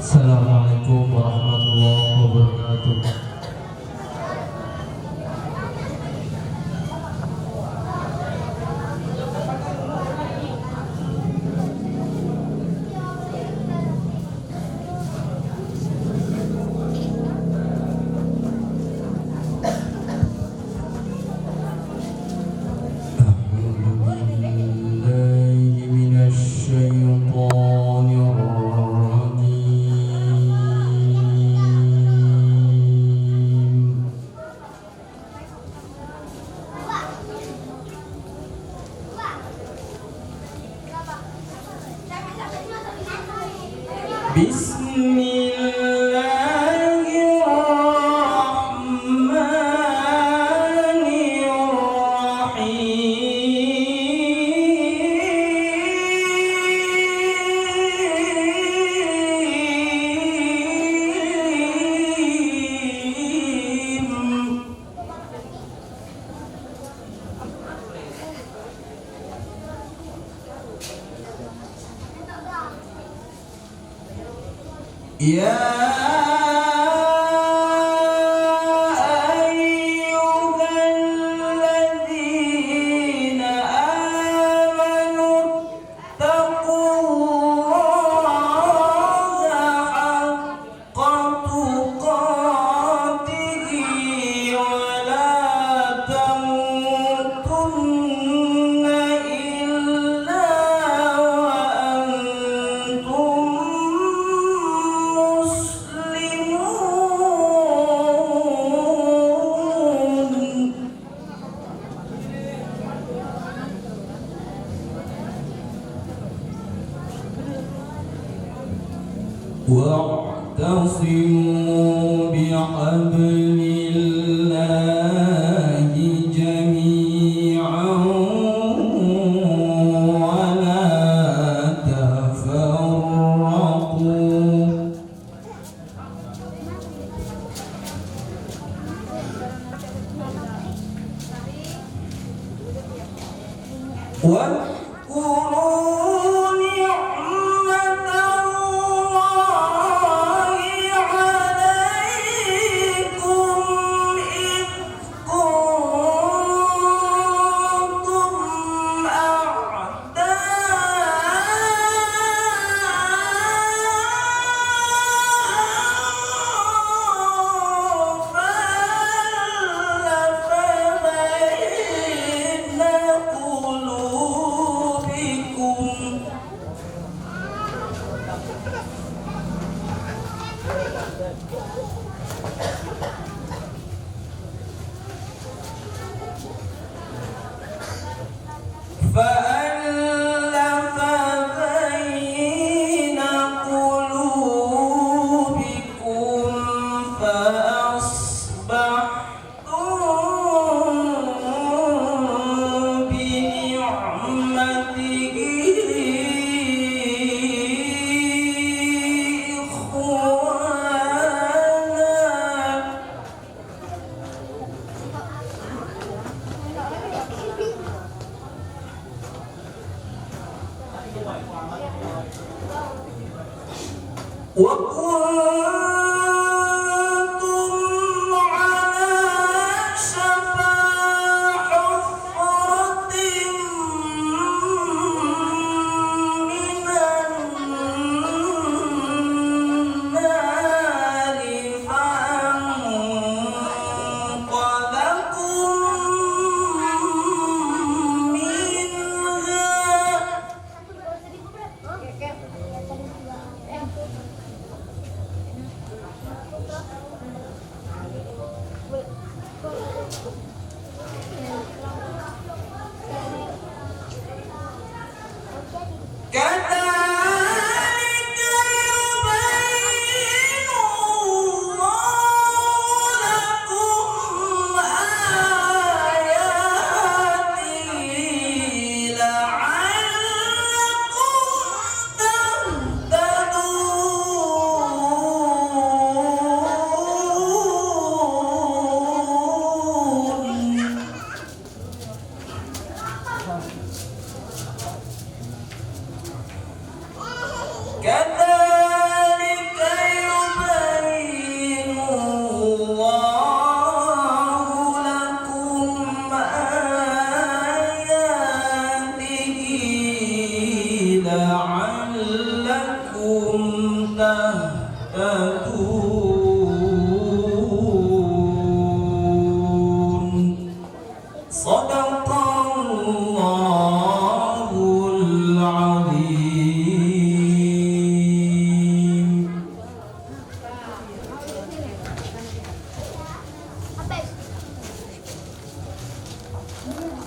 Assalamualaikum warahmatullahi wabarakatuh. واعتصموا بحبل الله جميعا ولا تفرقوا كذلك تهتدون صدق الله العظيم.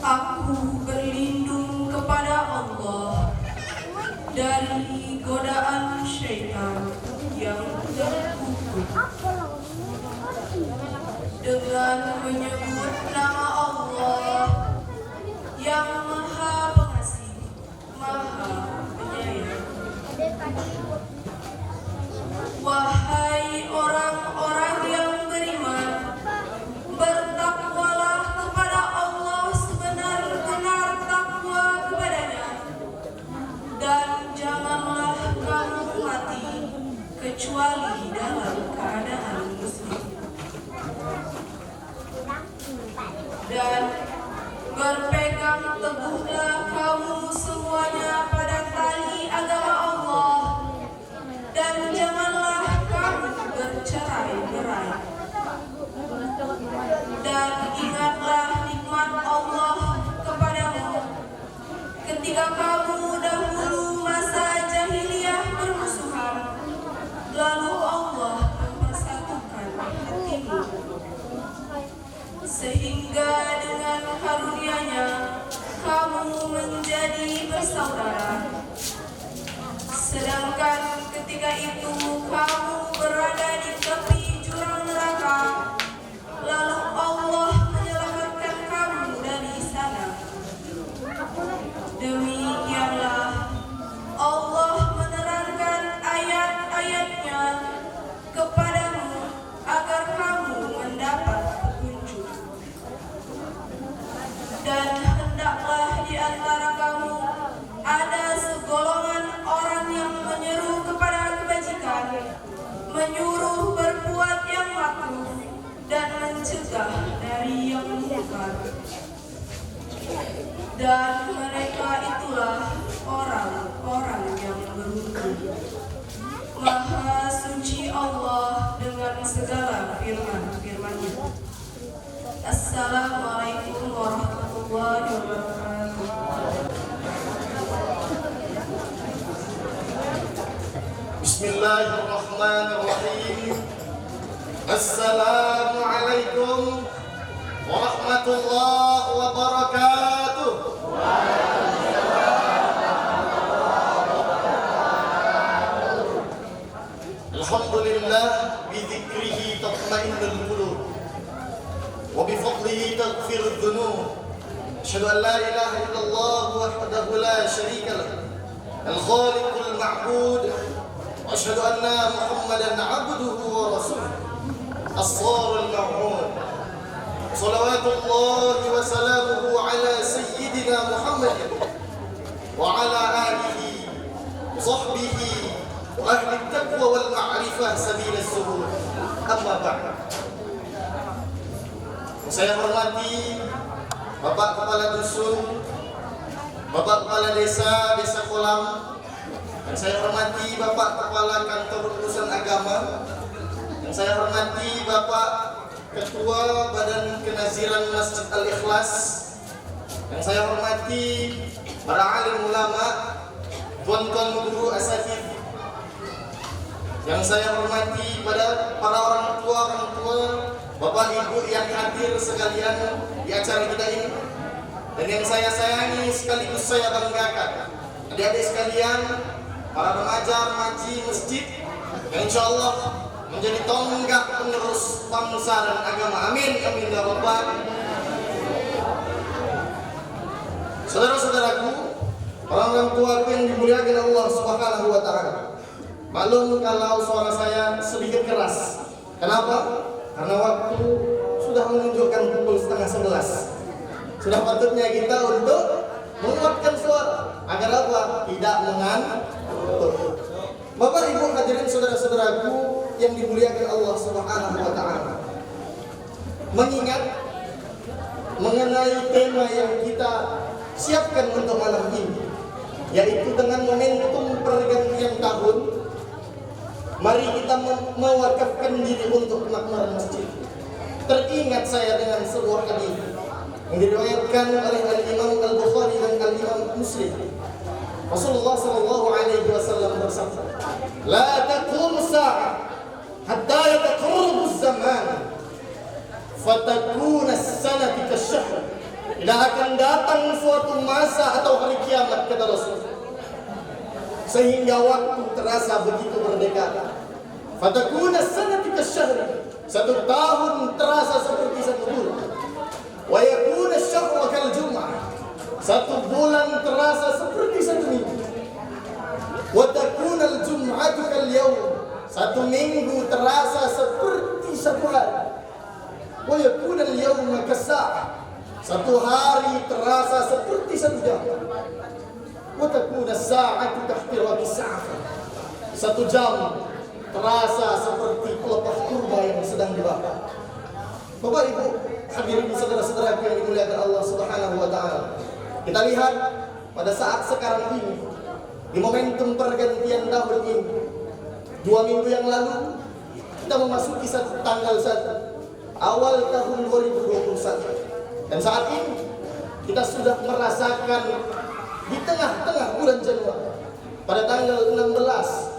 Aku berlindung kepada Allah dari godaan syaitan yang terkutuk dengan menyebut nama Allah yang Maha Pengasih, Maha Penyayang. Wahai orang-orang yang beriman, bertakwalah kepada Allah sebenar-benar takwa kepadanya, dan janganlah kamu mati kecuali dalam keadaan muslim. Dan berpegang teguhlah kamu semuanya pada tali agama Allah, dan janganlah kamu bercerai-berai. Dan ingatlah nikmat Allah kepadamu ketika kamu dahulu masa jahiliyah bermusuhan, lalu Allah mempersatukan hatimu, sehingga dengan karunia-Nya kamu menjadi bersaudara. Sedangkan ketika itu kamu berada di tepi jurang neraka, lalu Allah menyelamatkan kamu dari sana. Demikianlah Allah menerangkan ayat-ayat-Nya kepadamu agar kamu mendapat petunjuk. Dan hendaklah di antara kamu ada segolongan orang yang menyeru kepada kebajikan, menyuruh berbuat yang makruh, dan mencegah dari yang munkar. Dan mereka itulah orang-orang yang beruntung. Maha suci Allah dengan segala firman-firman-Nya. Assalamualaikum warahmatullahi wabarakatuh. Bismillahirrahmanirrahim. Assalamualaikum warahmatullahi wabarakatuh. Alhamdulillah, bidzikrihi tatma'innul qulub wa bifadlihi taghfirudz dzunub. Asyhadu an la ilaha illallah wahdahu la syarika lah, al-khaliqul ma'bud. وأشهد أن محمدًا عبده ورسوله الصار الموعود. صلوات الله وسلامه على سيدنا محمد وعلى آله وصحبه وأهل التقوى والمعرفة سبيل السهول. أما بعد. Saya hormati Bapak Kepala Dusun, Bapak Kepala Desa, Desa Kolam, dan saya hormati Bapak Kepala Kantor Urusan Agama, dan saya hormati Bapak Ketua Badan Kenaziran Masjid Al-Ikhlas, dan saya hormati para alim ulama, tuan-tuan guru asatidz, yang saya hormati pada para orang tua, Bapak Ibu yang hadir sekalian di acara kita ini, dan yang saya sayangi sekaligus saya banggakan, adik-adik sekalian, para remaja remaji masjid yang insya Allah menjadi tonggak penerus bangsa dan agama. Amin, amin ya rabbal. Saudara-saudaraku, orang-orang tua yang dimuliakan Allah Subhanahu wa taala. Maklum kalau suara saya sedikit keras. Kenapa? Karena waktu sudah menunjukkan pukul 10:30. Sudah patutnya kita untuk menguatkan suara agar apa? Tidak mengantuk. Bapak Ibu hadirin saudara-saudaraku yang dimuliakan Allah Subhanahu wa taala. Mengingat mengenai tema yang kita siapkan untuk malam ini, yaitu dengan momentum pergantian tahun Mari kita mewakafkan diri untuk kemakmuran masjid. Teringat saya dengan sebuah hadis yang diriwayatkan oleh Al-Imam Al-Bukhari dan Al-Imam Muslim. Rasulullah sallallahu alaihi wasallam bersabda, "La taqumu as-sa'ah hatta yataqarrabu az-zaman, fatakuna as-sanatu kasy-syahr." Tidak akan datang suatu masa atau hari kiamat, kata Rasul, sehingga waktu terasa begitu berdekatan. Fatakuna as-sanatu kasy-syahr, satu tahun terasa seperti satu bulan. Wa yakuna asy-syahru kal-jum'ah, satu bulan terasa seperti satu minggu. Wa takuna al-jum'atu kal-yawm, satu minggu terasa seperti satu hari. Wa yakuna al-yawma kas-sa'ah, satu hari terasa seperti satu jam. Wa takuna as-sa'atu kahtirati as-sa'ah, satu jam terasa seperti pelepah kurma yang sedang dibakar. Bapak Ibu, hadirin saudara-saudara yang dimuliakan Allah Subhanahu wa taala. Kita lihat pada saat sekarang ini, di momentum pergantian tahun ini, 2 minggu yang lalu kita memasuki tanggal 1 awal tahun 2021. Dan saat ini kita sudah merasakan di tengah-tengah bulan Januari pada tanggal 16.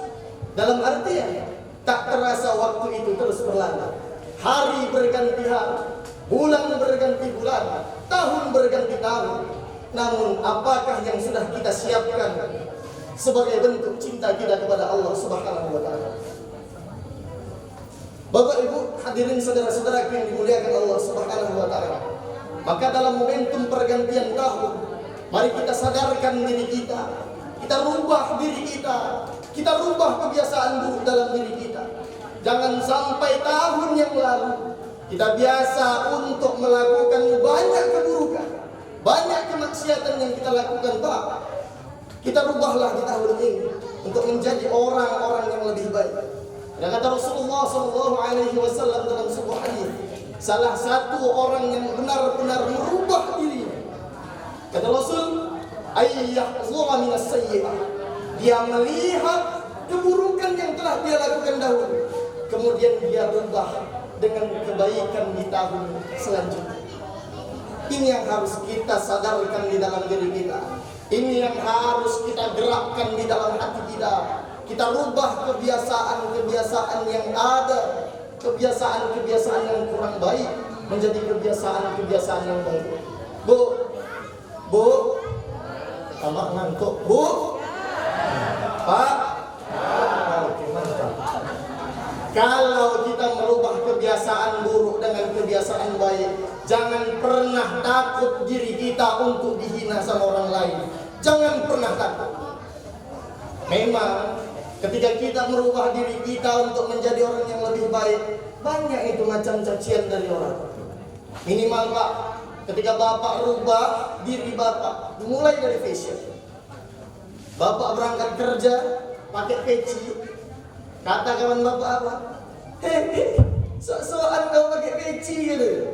Dalam artian tak terasa waktu itu terus berlalu. Hari berganti hari, bulan berganti bulan, tahun berganti tahun. Namun apakah yang sudah kita siapkan sebagai bentuk cinta kita kepada Allah Subhanahu wa taala? Bapak Ibu, hadirin saudara-saudara yang dimuliakan Allah Subhanahu wa taala. Maka dalam momentum pergantian tahun, mari kita sadarkan diri kita. Kita rubah diri kita. Kita rubah kebiasaan buruk dalam diri kita. Jangan sampai tahun yang lalu kita biasa untuk melakukan banyak keburukan, banyak kemaksiatan yang kita lakukan, Pak. Kita rubahlah di tahun ini untuk menjadi orang-orang yang lebih baik. Dan kata Rasulullah SAW dalam sebuah hadis, salah satu orang yang benar-benar merubah dirinya, kata Rasul, ayyahzura minas sayyi'ah, dia melihat keburukan yang telah dia lakukan dahulu, kemudian dia rubah dengan kebaikan di tahun selanjutnya. Ini yang harus kita sadarkan di dalam diri kita. Ini yang harus kita gerakkan di dalam hati kita. Kita rubah kebiasaan-kebiasaan yang ada, kebiasaan-kebiasaan yang kurang baik menjadi kebiasaan-kebiasaan yang baik. Bu, tamak ngantuk, Bu. Pak, oke, mantap. Kalau kita merubah kebiasaan buruk dengan kebiasaan baik, jangan pernah takut diri kita untuk dihina sama orang lain. Jangan pernah takut. Memang ketika kita merubah diri kita untuk menjadi orang yang lebih baik, banyak itu macam cacian dari orang. Minimal Pak, ketika Bapak rubah diri Bapak, mulai dari fashion. Bapak berangkat kerja pakai peci, kata kawan Bapak apa? Sok-sokan kau pakai peci gitu.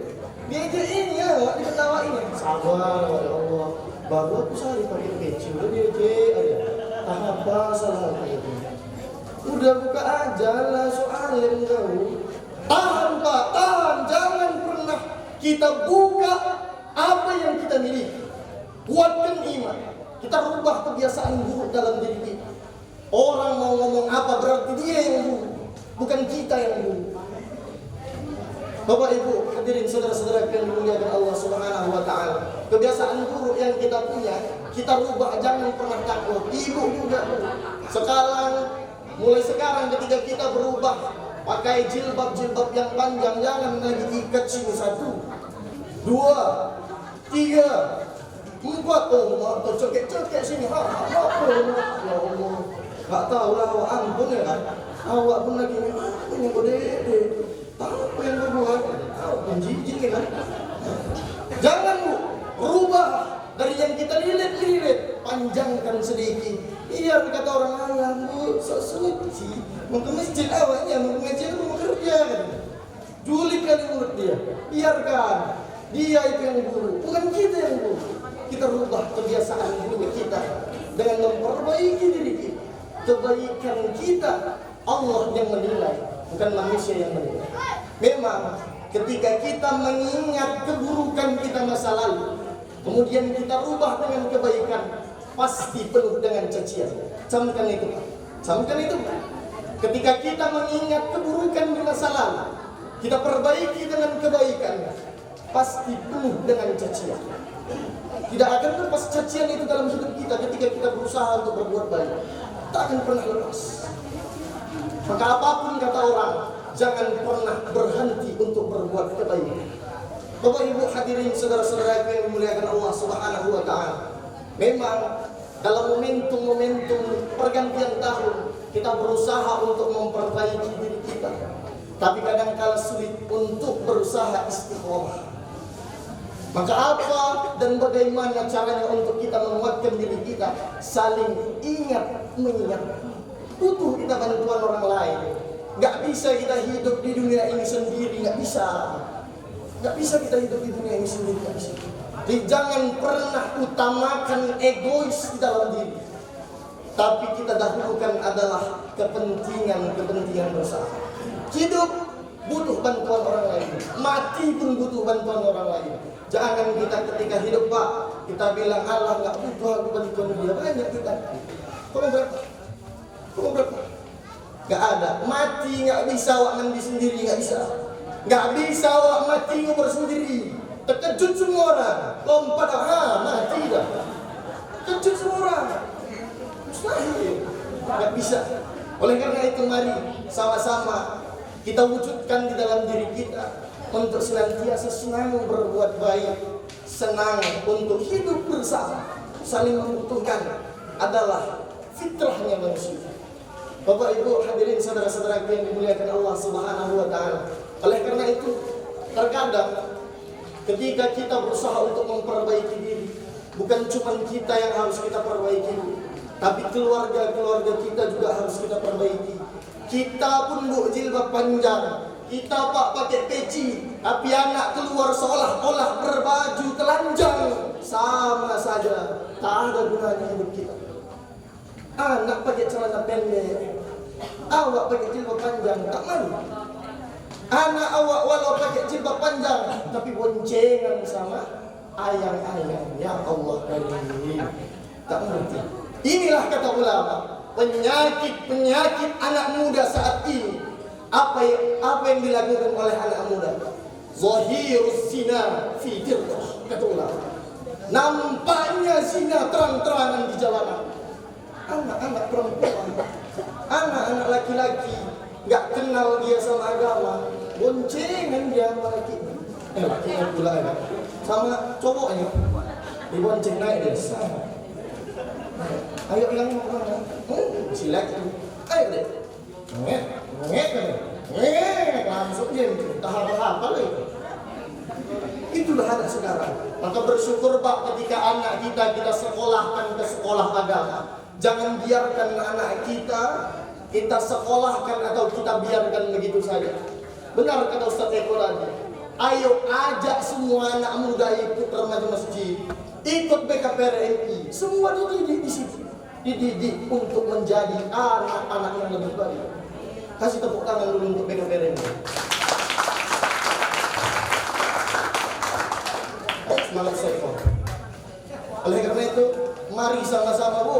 Dia ini ya, diketawain. Sabar ya Allah, baru aku sehari pakai peci, udah dia aja. Apa salahnya itu? Udah buka aja lah, soalnya kau. Tahan Pak, tahan, jangan pernah kita buka apa yang kita miliki. Kuatkan iman. Kita rubah kebiasaan buruk dalam diri kita. Orang mau ngomong apa berarti dia yang buruk, bukan kita yang buruk. Bapak Ibu, hadirin saudara-saudara yang dimuliakan Allah Subhanahu wa taala. Kebiasaan buruk yang kita punya, kita rubah, jangan pernah takut. Ibu juga. Mulai sekarang ketika kita berubah pakai jilbab yang panjang, jangan lagi ikat sini 1, 2, 3, 4, atau cekek sini. Ya Allah, gak tahu lah awak ampun ya kan. Awak pun lagi ini gede. Tahu apa yang berbuat? Menjijik kan? Jangan Bu, rubah dari yang kita lilit, panjangkan sedikit. Iya kata orang lain, Bu, suci. Mau ke masjid awaknya, mau ke masjid mau kerja kan. Julid kali mulut dia. Biarkan. Dia itu yang buruk, bukan kita yang buruk. Kita rubah kebiasaan buruk kita dengan memperbaiki diri kita. Kebaikan kita Allah yang menilai, bukan manusia yang menilai. Memang ketika kita mengingat keburukan kita masa lalu, kemudian kita rubah dengan kebaikan, pasti penuh dengan cacian. Camkan itu, camkan itu. Ketika kita mengingat keburukan di masa lalu, kita perbaiki dengan kebaikan, pasti penuh dengan cacian. Tidak akan lepas cacian itu dalam hidup kita ketika kita berusaha untuk berbuat baik. Tak akan pernah lepas. Maka apapun kata orang, jangan pernah berhenti untuk berbuat kebaikan. Bapak Ibu hadirin saudara-saudara yang dimuliakan Allah Subhanahu wa taala. Memang dalam momentum-momentum pergantian tahun kita berusaha untuk memperbaiki diri kita. Tapi kadang-kala sulit untuk berusaha istiqomah. Maka apa dan bagaimana caranya untuk kita menguatkan diri kita? Saling ingat mengingat. Butuh kita bantuan orang lain. Gak bisa kita hidup di dunia ini sendiri, gak bisa. Gak bisa kita hidup di dunia ini sendiri, gak bisa. Jadi jangan pernah utamakan egois di dalam diri. Tapi kita dahulukan adalah kepentingan bersama. Hidup butuh bantuan orang lain, mati pun butuh bantuan orang lain. Jangan kita ketika hidup Pak, kita bilang Allah nggak butuh aku bantuan dia, banyak kita. Kamu berapa? Gak ada. Mati nggak bisa awak mandi sendiri, nggak bisa. Nggak bisa awak mati ngubur sendiri. Terkejut semua orang, lompat mati dah. Terkejut semua orang. Mustahil. Nggak bisa. Oleh karena itu mari sama-sama kita wujudkan di dalam diri kita untuk senantiasa senang berbuat baik, senang untuk hidup bersama, saling membutuhkan adalah fitrahnya manusia. Bapak Ibu hadirin saudara-saudara yang dimuliakan Allah Subhanahu wa taala. Oleh karena itu, terkadang ketika kita berusaha untuk memperbaiki diri, bukan cuma kita yang harus kita perbaiki, tapi keluarga-keluarga kita juga harus kita perbaiki. Kita pun jilbab panjang, kita Pak pakai peci, tapi anak keluar seolah-olah berbaju telanjang, sama saja, tak ada gunanya hidup kita. Anak pakai celana pendek, awak pakai jilbab panjang, tak malu. Anak awak walau pakai jilbab panjang, tapi boncengan sama ayang-ayang. Ya Allah karim, tak mengerti. Inilah kata ulama, penyakit anak muda saat ini. Apa yang dilakukan oleh anak muda? Zahirus zina fi dirdah, kata ulama. Nampaknya zina terang-terangan di jalanan. Anak-anak perempuan, anak-anak laki-laki, nggak kenal dia sama agama, boncengan dia sama laki. Lakinya pula ya, sama cowoknya, dibonceng naik dia. Ayo yang mau kemana? Silakan. Ayo deh. Langsung dia tahap apa lagi? Itulah anak sekarang. Maka bersyukur Pak ketika anak kita sekolahkan ke sekolah agama. Jangan biarkan anak kita sekolahkan atau kita biarkan begitu saja. Benar kata Ustaz Eko tadi. Ayo ajak semua anak muda ikut remaja masjid, ikut BKPRMI. Semua dididik di situ. Dididik untuk menjadi anak-anak yang lebih baik. Kasih tepuk tangan dulu untuk BKPRMI. Semangat Eko. Oleh karena itu, mari sama-sama Bu,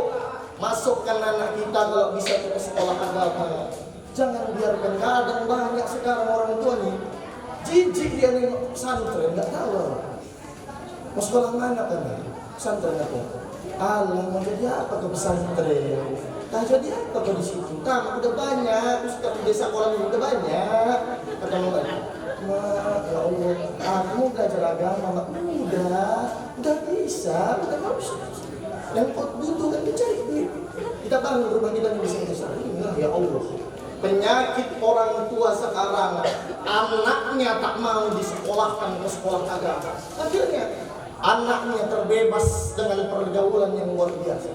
masukkan anak kita kalau bisa ke sekolah agama. Jangan biarkan, kadang banyak sekarang orang tua nih jijik dia nengok pesantren, nggak tahu mau sekolah mana kan? Pesantren apa? Allah mau jadi apa ke pesantren? Tak jadi apa ke di situ? Tamat udah banyak, ustaz di desa kolam udah banyak. Kata orang, ya Allah, aku belajar agama, udah bisa, udah bagus. Yang kau butuh kan mencari duit. Kita bangun rumah kita di desa. Ya Allah, penyakit orang tua sekarang, anaknya tak mau disekolahkan ke sekolah agama. Akhirnya anaknya terbebas dengan pergaulan yang luar biasa.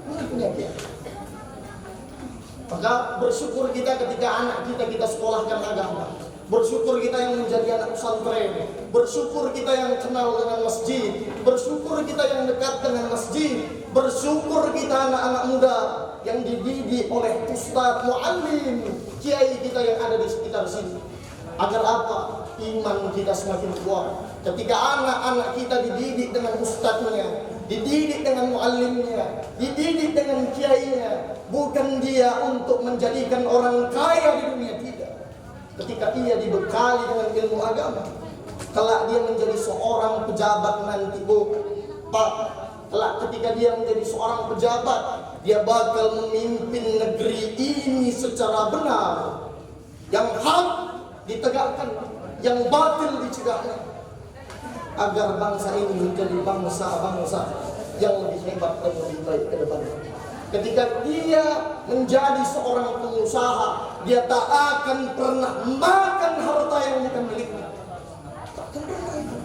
Ini penyakit. Maka bersyukur kita ketika anak kita sekolahkan agama. Bersyukur kita yang menjadi anak pesantren. Bersyukur kita yang kenal dengan masjid. Bersyukur kita yang dekat dengan masjid. Bersyukur kita anak-anak muda yang dididik oleh ustadz, muallim, kiai kita yang ada di sekitar sini. Agar apa? Iman kita semakin kuat. Ketika anak-anak kita dididik dengan ustadznya, dididik dengan muallimnya, dididik dengan kiainya, bukan dia untuk menjadikan orang kaya di dunia, tidak. Ketika ia dibekali dengan ilmu agama, kelak dia menjadi seorang pejabat nanti, Pak. Kelak ketika dia menjadi seorang pejabat, dia bakal memimpin negeri ini secara benar. Yang hak ditegakkan, yang batil dicegahnya, agar bangsa ini menjadi bangsa-bangsa yang lebih hebat dan lebih baik ke depan. Ketika dia menjadi seorang pengusaha, dia tak akan pernah makan harta yang bukan miliknya. Takkan pernah itu.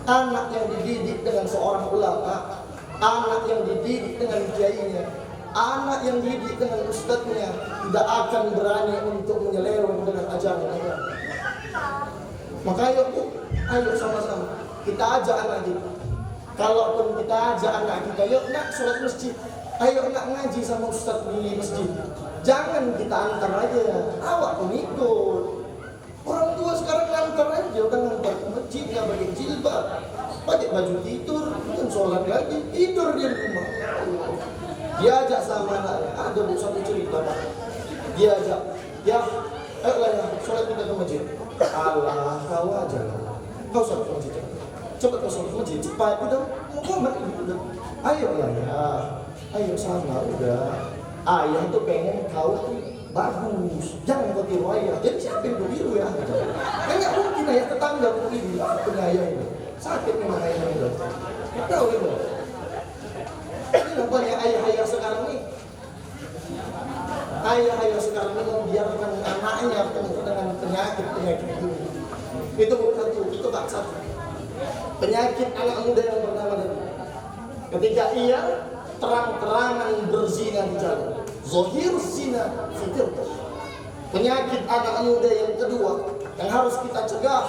Anak yang dididik dengan seorang ulama, anak yang dididik dengan kiainya, anak yang dididik dengan ustadznya, tidak akan berani untuk menyeleweng dengan ajaran agama. Maka ayo sama-sama kita ajak anak kita. Kalaupun kita ajak anak kita, yuk nak sholat masjid, ayo nak ngaji sama ustadz di masjid. Jangan kita antar aja, awak pun ikut. Orang tua sekarang antar aja, udah ngantar ke masjid, nggak pakai jilbab, pakai baju tidur, bukan sholat lagi, tidur di rumah. Diajak sama anaknya, ada satu cerita Pak. Diajak, ya, ayo lah ya, sholat kita ke masjid. Allah, kau aja lah. Kau sholat ke masjid. Cepat kau sholat ke masjid, cepat. Udah, Muhammad udah. Ayo lah ya, ayo sama udah. Ayah tuh pengen kau bagus, jangan kau tiru ayah. Jadi siapa yang tiru ya? Kan nggak mungkin ayah tetangga tiru, aku punya ayah ini. Sakit memang ayah ini. Nggak tahu itu. Ini nampaknya ayah-ayah sekarang nih. Ayah-ayah sekarang ini membiarkan anaknya penuh dengan penyakit-penyakit ini. Itu bukan itu tak satu. Penyakit anak muda yang bernama itu. Ketika ia terang-terangan berzina di jalan, zahir zina fitir. Penyakit anak muda yang kedua yang harus kita cegah,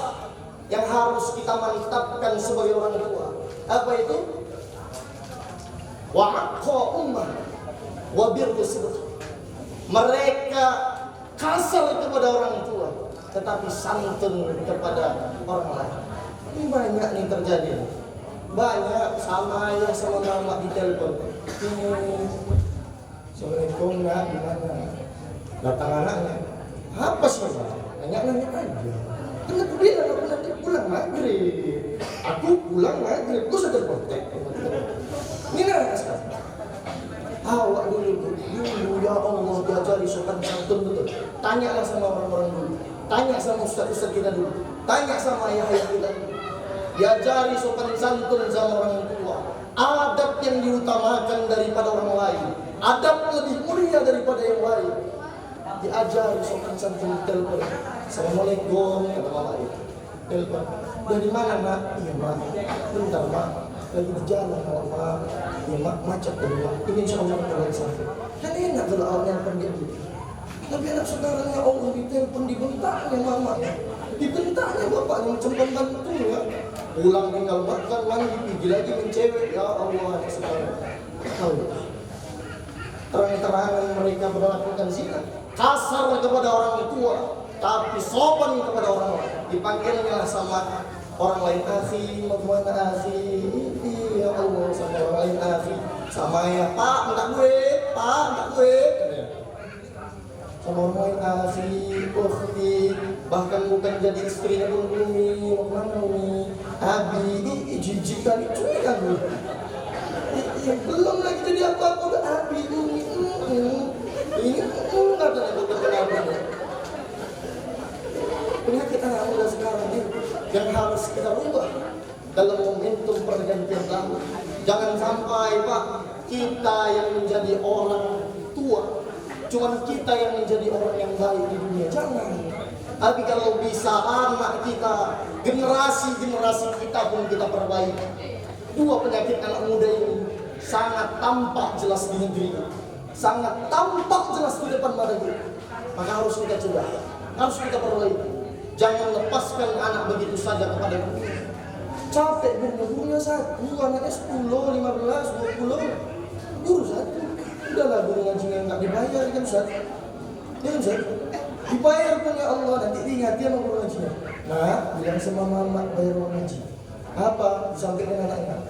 yang harus kita mantapkan sebagai orang tua. Apa itu? Wa'aqqa ummah wa birru sidq. Mereka kasar kepada orang tua, tetapi santun kepada orang lain. Ini banyak nih terjadi. Banyak sama ayah sama mama di telepon. Assalamualaikum nak, gimana? Datang anaknya. Apa sih Pak? Nanya-nanya aja. Kan aku bilang aku nanti pulang maghrib. Aku pulang maghrib. Gue sudah kontak. Ini anak sekarang. Awak dulu ya Allah diajari sopan santun betul. Tanyalah sama orang-orang dulu. Tanya sama ustaz-ustaz kita dulu. Tanya sama ayah-ayah kita dulu. Diajari sopan santun sama orang tua. Adab yang diutamakan daripada orang lain. Adab lebih mulia daripada yang lain. Diajari sopan santun telepon. Assalamualaikum kata mama itu. Telepon. Dari mana nak? Iya mak. Bentar mak. Lagi di jalan mak. Ya mak macet tadi mak. Ini insya Allah kalian sampai. Kan enak kalau awalnya pergi gitu. Tapi anak sekarang ya Allah ditelepon dibentaknya mama. Dibentaknya bapaknya macam pembantu ya. Pulang tinggal makan mandi pergi lagi mencewek ya Allah sekarang. Tahu. Terang-terangan mereka melakukan zina. Kasar kepada orang tua, tapi sopan kepada orang lain. Dipanggilnya sama orang lain akhi, mana akhi, ya Allah sama orang lain akhi, sama ya Pak, minta duit, Pak, minta duit. Sama orang lain akhi, ukhti, bahkan bukan jadi istrinya pun Umi, mana Umi, Abi, jijik kali cuy aku. Belum lagi jadi apa-apa udah Abi, Umi, ini enggak ada kenapa. Penyakit anak muda sekarang ini yang harus kita ubah dalam momentum pergantian tahun. Jangan sampai Pak kita yang menjadi orang tua, cuman kita yang menjadi orang yang baik di dunia. Jangan. Tapi kalau bisa anak kita, generasi kita pun kita perbaiki. Dua penyakit anak muda ini sangat tampak jelas di negeri, sangat tampak jelas di depan mata kita. Maka harus kita cegah, harus kita perbaiki. Jangan lepaskan anak begitu saja kepada guru. Capek gurunya satu, anaknya 10, 15, 20. Guru satu. Sudahlah guru ngajinya nggak dibayar kan Ustaz? Ya kan Ustaz? Dibayar pun ya Allah, nanti diingati sama guru ngajinya. Nah, bilang sama mama bayar uang ngaji. Apa? Disampaikan anaknya.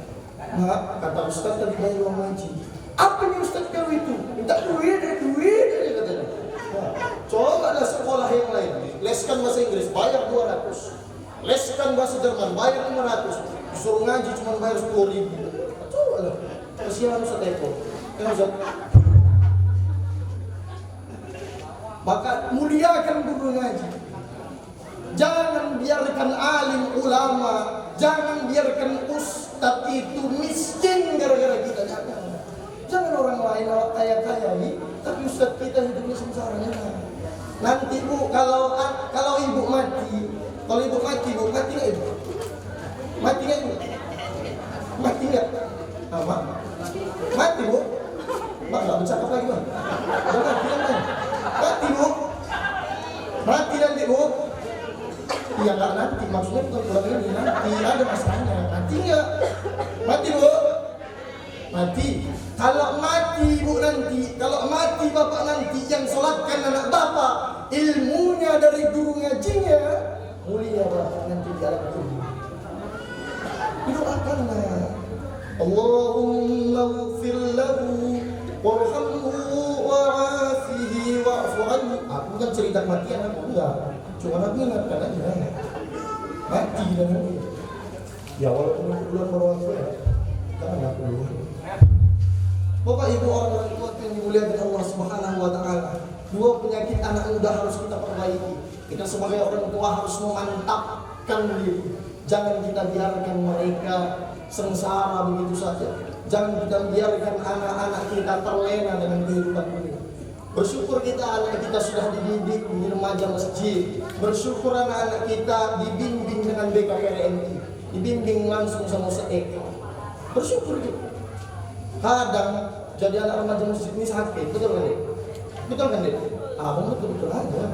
Mak, kata Ustaz tadi bayar uang ngaji. Apa nih Ustaz kau itu? Minta duit aja katanya. Nah, cobalah sekolah yang lain. Leskan bahasa Inggris, bayar 200. Leskan bahasa Jerman, bayar 500. Disuruh ngaji cuma bayar 10.000. Cobalah. Kasihan Ustaz itu. Ya Ustaz. Maka muliakan guru ngaji. Jangan biarkan alim ulama, jangan biarkan ustadz itu miskin gara-gara kita. Jangan orang lain kaya-kaya nih, tapi ustadz kita hidupnya sengsara. Nanti bu, kalau ibu mati nggak ibu? Mati nggak ibu? Mati nggak? Apa? Mati bu? Mak nggak bercakap lagi bang. Jangan bilang. Mati bu? Mati nanti bu? Iya nggak nanti, maksudnya bukan bulan ini, nanti ada masalahnya. Mati nggak? Mati bu? Mati. Kalau mati bu nanti, kalau mati bapak nanti yang sholatkan anak bapak, ilmunya dari guru ngajinya, mulia bapak nanti di alam kubur. Doakanlah. Allahumma ighfir lahu warhamhu wa'afihi wa'fu anhu. Aku kan cerita kematian aku enggak. Cuma aku ingatkan aja. Mati dan mati. Ya walaupun aku duluan baru aku ya. Jangan aku duluan. Bapak ibu orang tua yang dimuliakan Allah Subhanahu wa taala. Dua penyakit anak muda harus kita perbaiki. Kita sebagai orang tua harus memantapkan diri. Jangan kita biarkan mereka sengsara begitu saja. Jangan kita biarkan anak-anak kita terlena dengan kehidupan dunia. Bersyukur kita anak kita sudah dididik di remaja masjid. Bersyukur anak-anak kita dibimbing dengan BKPRMI, dibimbing langsung sama Ustaz Eko. Bersyukur kita. Kadang jadi anak remaja masjid ini sakit, betul kan? Betul kan, Dek? Abang betul-betul aja.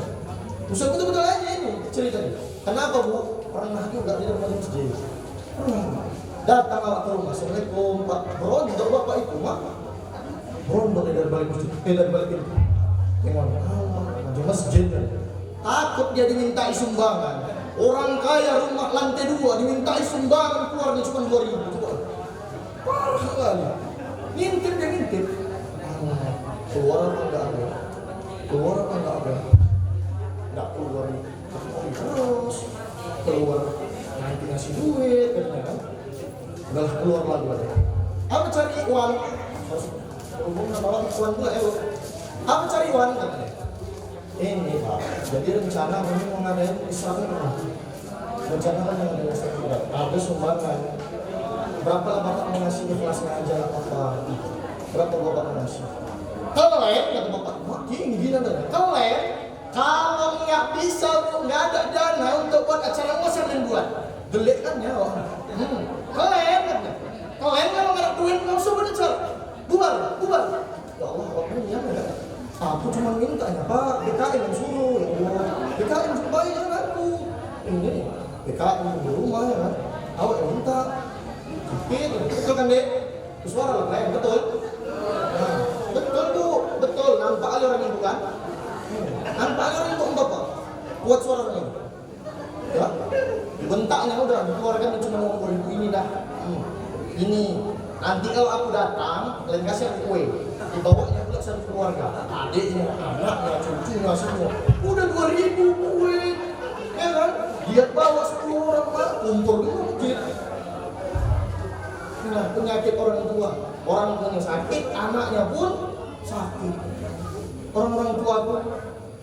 Ustaz betul-betul aja ini ceritanya. Kenapa bu? Pernah juga di remaja masjid. Pernah. Datang awak ke rumah, Assalamualaikum Pak. Berondok bapak itu, Mak. Berondok dari balik masjid, dari balik itu. Tengok, di masjid. Takut dia dimintai sumbangan. Orang kaya rumah lantai 2 dimintai sumbangan, keluarnya cuma 2.000. Coba. Parah sekali. Ngintip dia ngintip. Keluar apa enggak ada? Keluar apa enggak ada? Enggak keluar nih. Terus keluar nanti ngasih duit, katanya kan? Udah keluar lagi ada. Apa cari uang? Hubung sama orang uang pula Apa cari uang katanya? Ini Pak, jadi rencana kami mau ngadain Islam. Rencana kan yang ada Islam. Ada sumbangan. Berapa lah Bapak mau ngasih ikhlas ngajar apa? Berapa Bapak mau ngasih? Kalian kata Bapak, gini nanya. Kalian kalau nggak bisa, nggak ada dana untuk buat acara ngosir dan buat, gelek kan ya orang. Kalian katanya, kalian kalau nggak ada duit nggak usah beracara, bubar. Ya Allah, Bapak ini apa ya? Aku cuma minta ya Pak, BKM yang suruh, ya Allah, BKM supaya jangan aku. Ini BKM di rumah ya kan, awak yang minta. Betul kan Dek? Suara lah kalian, betul? Nah, betul Bu, betul. Nampak ada orang ibu kan? Nampak ada orang ibu Bapak? Buat suara orang ibu. Ya, bentaknya udah dikeluarkan cuma ngomong ibu ini dah. Ini, nanti kalau aku datang, kalian kasih aku kue. Dibawanya pula satu keluarga. Adiknya, anaknya, cucunya semua. Udah 2.000 kue. Ya kan? Dia bawa 10 orang Pak, kumpul dulu masjid. Nah, penyakit orang tua sakit, anaknya pun sakit. Orang-orang tua pun,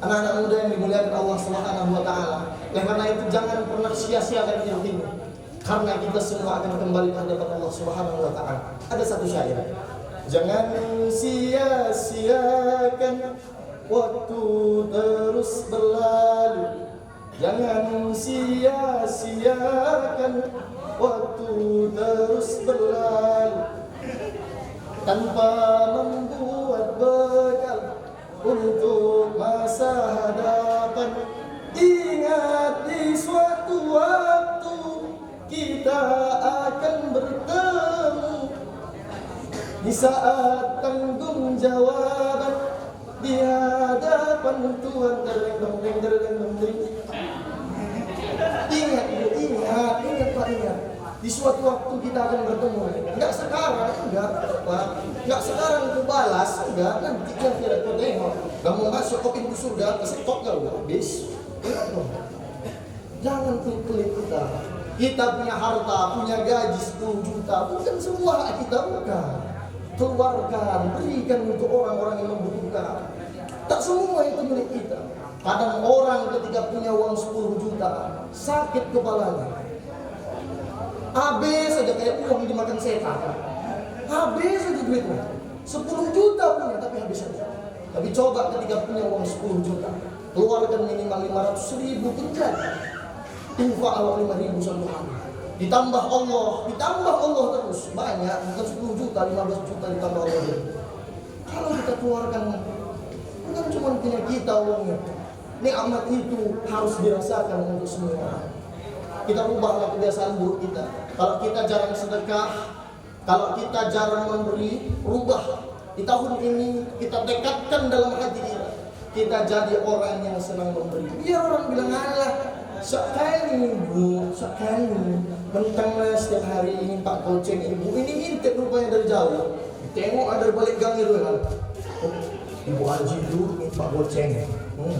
anak-anak muda yang dimuliakan Allah Subhanahu wa taala. Karena itu jangan pernah sia-siakan hidup ini. Karena kita semua akan kembali ke hadapan Allah Subhanahu wa taala. Ada satu syair. Jangan sia-siakan waktu terus berlalu. Jangan sia-siakan waktu terus berlalu tanpa membuat bekal untuk masa hadapan. Ingat di suatu waktu kita akan bertemu, di saat tanggung jawaban di hadapan Tuhan. Ingat Pak, ingat. Di suatu waktu kita akan bertemu. Enggak sekarang, enggak Pak. Enggak sekarang aku balas, enggak. Nanti kira-kira kau tengok. Kamu masuk ke pintu surga, kesetok kau habis. Jangan pelit kita. Kita punya harta, punya gaji 10 juta. Bukan semua hak kita, bukan. Keluarkan, berikan untuk orang-orang yang membutuhkan. Tak semua itu milik kita. Kadang orang ketika punya uang 10 juta, sakit kepalanya. Habis saja kayak uang dimakan setan. Habis saja duitnya. 10 juta punya tapi habis saja. Tapi coba ketika punya uang 10 juta, keluarkan minimal 500.000 pun jadi. Infak awal 5.000 satu hari. Ditambah Allah terus. Banyak, bukan 10 juta, 15 juta ditambah Allah. Kalau kita keluarkan, bukan cuma punya kita uangnya. Nikmat itu harus dirasakan untuk semua. Kita ubahlah kebiasaan buruk kita. Kalau kita jarang sedekah, kalau kita jarang memberi, rubah. Di tahun ini kita tekadkan dalam hati kita jadi orang yang senang memberi. Biar orang bilang, alah, sekali mentanglah setiap hari ini Pak Goceng ibu ini intip rupanya dari jauh. Tengok ada balik gang itu kan. Ibu Haji itu ini Pak Goceng.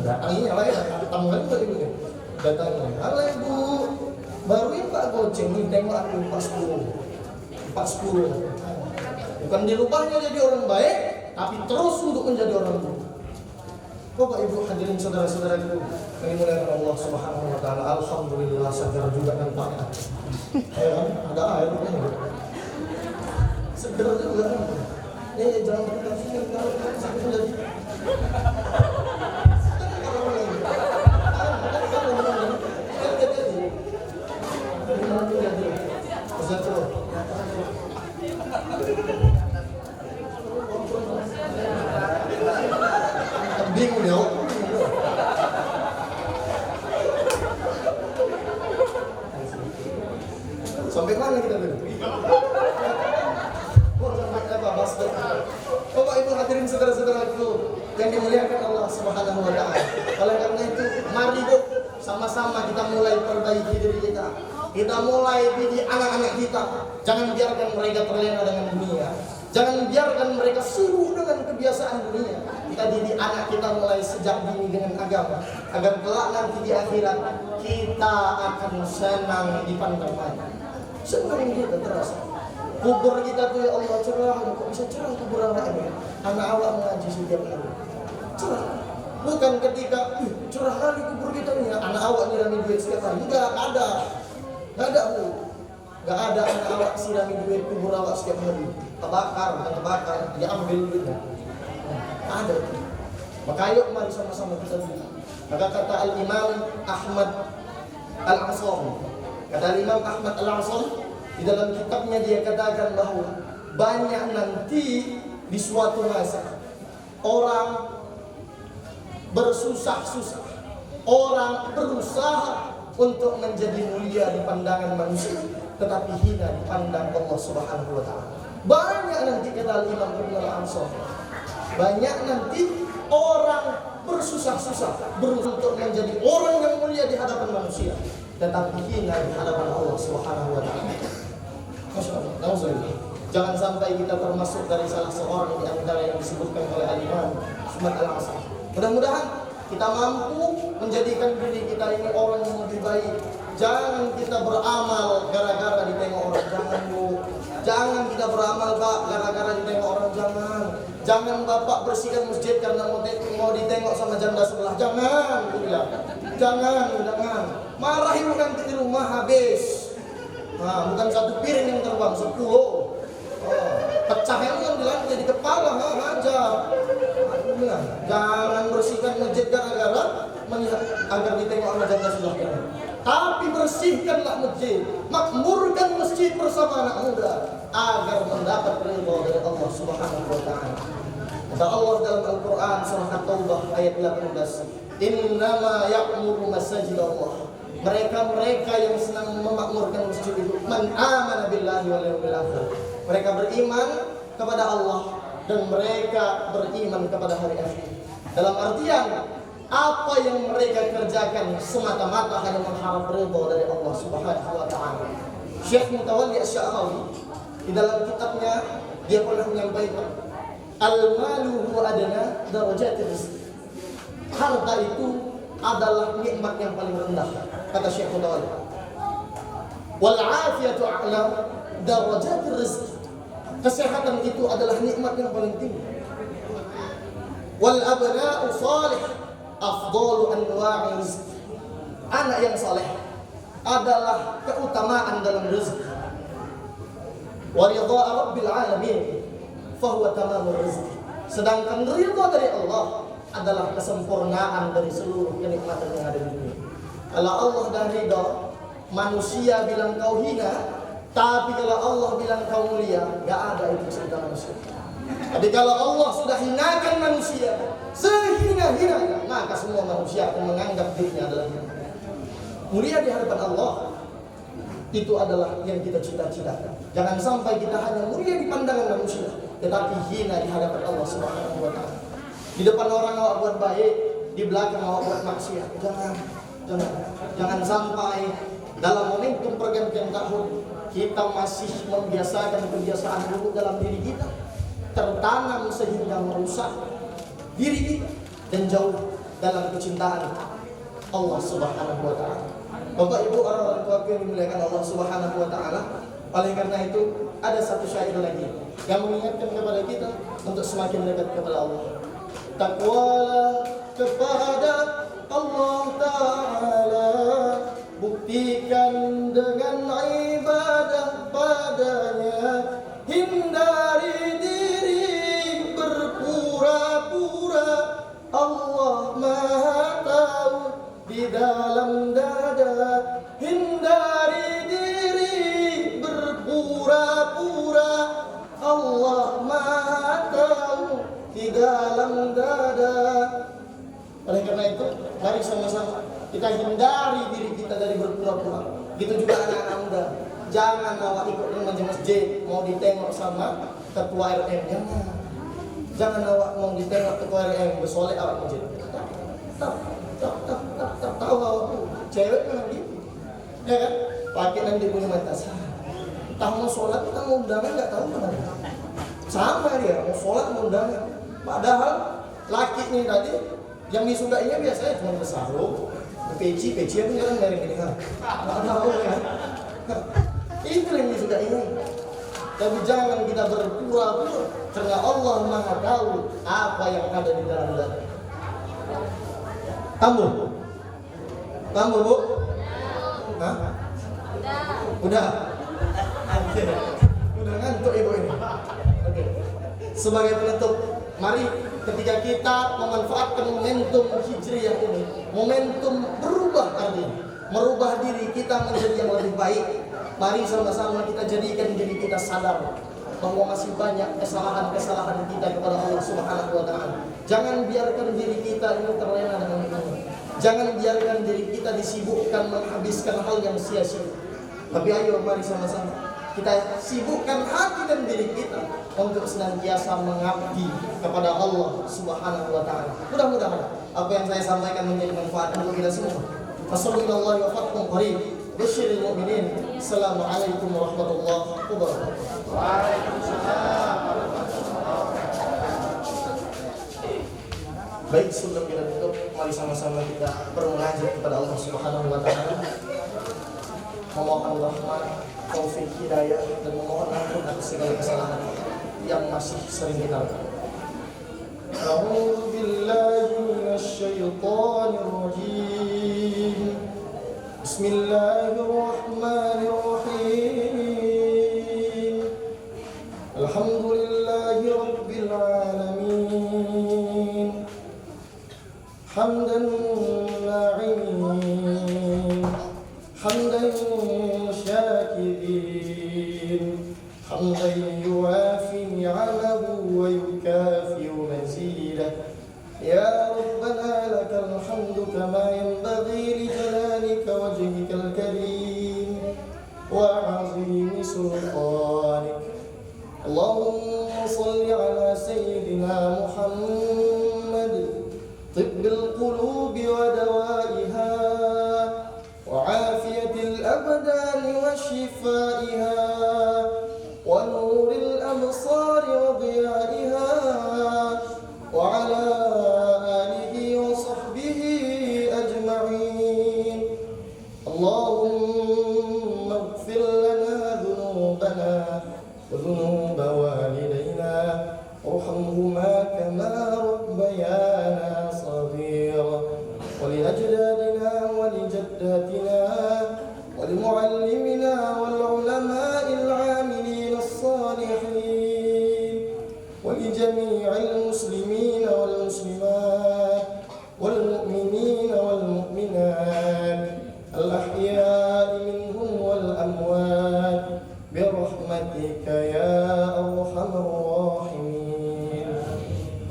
Datangnya lah ya, tamuan juga ibu. Datangnya, alah ibu, baru ini Pak Goceng ini tengok aku Pak 10. Bukan dirubahnya jadi orang baik, tapi terus untuk menjadi orang baik. Bapak Ibu hadirin saudara-saudaraku yang dimuliakan Allah Subhanahu wa taala, alhamdulillah segar juga nampaknya. Ada air kan? Segar juga kan? Jangan kita sini kalau sakit jadi. Bingung ya. Sampai mana kita dulu? Sampai apa? Basket. Bapak Ibu hadirin saudara-saudaraku yang dimuliakan Allah Subhanahu wa taala. Oleh karena itu, mari Bu sama-sama kita mulai perbaiki diri kita. Kita mulai didik anak-anak kita. Jangan biarkan mereka terlena dengan dunia. Jangan biarkan mereka sibuk dengan kebiasaan dunia. Kita didik anak kita mulai sejak dini dengan agama, agar kelak nanti di akhirat kita akan senang dipandang mata. Senang kita terasa. Kubur kita tuh ya Allah cerah, kok bisa cerah kubur anaknya? Anak awak mengaji setiap hari. Cerah. Bukan ketika cerah kali kubur kita nih, anak awak nyirami duit setiap hari. Enggak ada Bu. Enggak ada anak awak sirami duit kubur awak setiap hari. Terbakar, dia ambil duitnya. Ada. Maka ayo mari sama-sama kita bilang. Maka kata Al-Imam Ahmad Al-Ansari. Kata Imam Ahmad Al-Ansari di dalam kitabnya dia katakan bahwa banyak nanti di suatu masa orang bersusah-susah, orang berusaha untuk menjadi mulia di pandangan manusia, tetapi hina di pandang Allah Subhanahu wa taala. Banyak nanti kata Imam Al-Ansari. Banyak nanti orang bersusah-susah untuk menjadi orang yang mulia di hadapan manusia, tetapi hina di hadapan Allah Subhanahu wa taala. Jangan sampai kita termasuk dari salah seorang di antara yang disebutkan oleh Al-Imam Ahmad Al-Ansari. Mudah-mudahan kita mampu menjadikan diri kita ini orang yang lebih baik. Jangan kita beramal gara-gara ditengok orang, jangan Bu. Jangan kita beramal Pak gara-gara ditengok orang, jangan. Jangan Bapak bersihkan masjid karena mau ditengok sama janda sebelah, jangan. Jangan. Marah ibu nanti di rumah habis. Nah, bukan satu piring yang terbang, 10. Pecah yang kan bilang jadi kepala, aja. Jangan bersihkan masjid gara-gara melihat agar ditengok sama janda sebelah kanan. Tapi bersihkanlah masjid, makmurkan masjid bersama anak muda agar mendapat ridha dari Allah Subhanahu wa taala. Kata Allah dalam Al-Qur'an surah At-Taubah ayat 18, "Innama ya'muru masajid Allah." Mereka yang senang memakmurkan masjid itu man amana billahi wal yawmil akhir. Mereka beriman kepada Allah dan mereka beriman kepada hari akhir. Dalam artian apa yang mereka kerjakan semata-mata hanya mengharap ridha dari Allah Subhanahu wa taala. Syekh Mutawalli Asy-Sya'rawi di dalam kitabnya dia pernah menyampaikan, al-malu huwa adna darajatir rizq. Harta itu adalah nikmat yang paling rendah, kata Syekh Mutawalli. Wal 'afiyatu a'la darajatir rizq. Kesehatan itu adalah nikmat yang paling tinggi. Wal abna'u salih afdalu anwa'i rizq. Anak yang saleh adalah keutamaan dalam rezeki. Wa ridha rabbil alamin fa huwa tamamur rizq. Sedangkan ridha dari Allah adalah kesempurnaan dari seluruh kenikmatan yang ada di dunia. Kalau Allah dah ridha, manusia bilang kau hina, tapi kalau Allah bilang kau mulia, enggak ada itu cerita manusia. Jadi kalau Allah sudah hinakan manusia sehina-hina, maka semua manusia akan menganggap dirinya adalah hina. Mulia di hadapan Allah itu adalah yang kita cita-citakan. Jangan sampai kita hanya mulia di pandangan manusia, tetapi hina di hadapan Allah Subhanahu wa taala. Di depan orang awak buat baik, di belakang awak buat maksiat. Jangan sampai dalam momentum pergantian tahun kita masih membiasakan kebiasaan buruk dalam diri kita, tertanam sehingga merusak diri kita dan jauh dalam kecintaan Allah Subhanahu wa taala. Bapak Ibu orang tua yang dimuliakan Allah Subhanahu wa taala, oleh karena itu ada satu syair lagi yang mengingatkan kepada kita untuk semakin dekat kepada Allah. Takwalah kepada Allah Ta'ala, buktikan dengan ibadah padanya, hindari diri berpura-pura. Allah Maha tahu di dalam dada, hindari diri berpura-pura. Allah Maha tahu di dalam dada. Oleh karena itu, mari sama-sama kita hindari diri kita dari berpura-pura. Gitu juga anak-anak muda. Jangan awak ikut remaja masjid mau ditengok sama ketua RM. Jangan awak mau ditengok ketua RM bersolek awak masjid. Tak tahu awak tuh cewek memang gitu. Ya kan? Pakai nanti punya mata sah. Tahu mau sholat, kita mau undangan nggak tahu mana. Sama dia mau sholat mau undangan. Padahal laki ini tadi yang disudainya biasanya cuma bersarung, peci yang kan dari ini kan. Nggak tahu ya. Itu yang disudainya. Tapi jangan kita berpura-pura, karena Allah Maha tahu apa yang ada di dalam dada. Kamu Bu? Hah? Udah ngantuk ibu ini. Oke. Sebagai penutup, mari ketika kita memanfaatkan momentum hijriyah ini, momentum berubah artinya, merubah diri kita menjadi yang lebih baik. Mari sama-sama kita jadikan diri kita sadar bahwa masih banyak kesalahan-kesalahan kita kepada Allah Subhanahu wa taala. Jangan biarkan diri kita ini terlena dengan ini. Jangan biarkan diri kita disibukkan menghabiskan hal yang sia-sia. Tapi ayo mari sama-sama kita sibukkan hati dan diri kita untuk senantiasa mengabdi kepada Allah Subhanahu wa taala. Mudah-mudahan apa yang saya sampaikan menjadi manfaat untuk kita semua. Wassalamualaikum warahmatullahi wabarakatuh. Basyiril mu'minin. Assalamualaikum warahmatullahi wabarakatuh. Waalaikumsalam warahmatullahi wabarakatuh. Baik, sebelum kita tutup, mari sama-sama kita bermunajat kepada Allah Subhanahu wa taala. Memohon rahmat, taufik, hidayah, dan memohon ampun atas segala kesalahan yang masih sering kita lakukan. A'udzu billahi minasy syaithanir rajim. Bismillahirrahmanirrahim. Alhamdulillahi rabbil alamin. Hamdan na'imin, hamdan syakirin, hamdan yuafi ni'amahu wa yukafi'u mazidah. Ya Rabbana lakal hamdu kama yanbaghi li jalalika wajhikal karim wa 'azimi sultanik. Allahumma salli ala sayyidina القلوب ودوائها وعافية الأبدان وشفائها ونور الأبصار وضيائها وعلى آله وصحبه أجمعين. اللهم اغفر لنا ذنوبنا وذنوب والدينا وارحمهما كما ربيانا صغيرا ولأجدادنا ولجداتنا ولمعلمنا والعلماء العاملين الصالحين ولجميع المسلمين والمسلمات والمؤمنين والمؤمنات الأحياء منهم والأموات برحمتك يا أرحم الراحمين.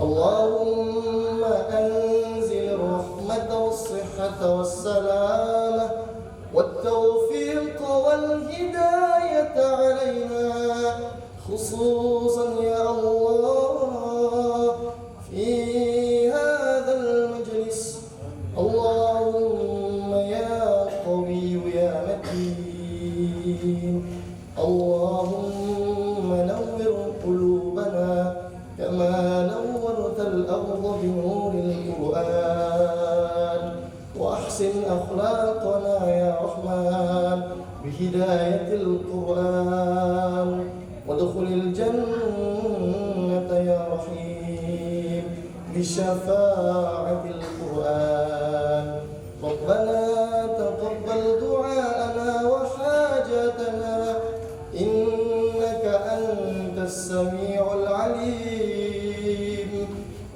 اللهم أنزل الرحمة والصحة والسلامة والتوفيق والهداية علينا خصوصا يا الله في هذا المجلس. اللهم يا قوي يا متين، اللهم نور قلوبنا كما نورت الأرض بنور القرآن، وأحسن أخلاقنا يا رحمن بهداية القرآن، وادخل الجنة يا رحيم بشفاعة القرآن. ربنا تقبل دعاءنا وحاجاتنا إنك أنت السميع العليم،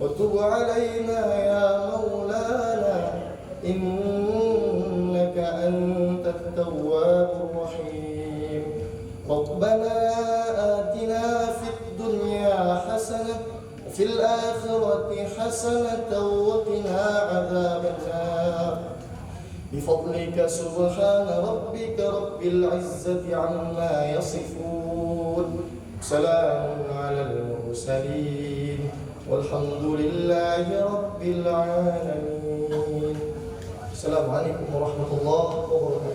وتب علينا يا مولانا إنك أنت التواب الرحيم. ربنا آتنا في الدنيا حسنة وفي الآخرة حسنة وقنا عذاب النار بفضلك سبحان ربك رب العزة عما يصفون، سلام على المرسلين والحمد لله رب العالمين. السلام عليكم ورحمة الله وبركاته.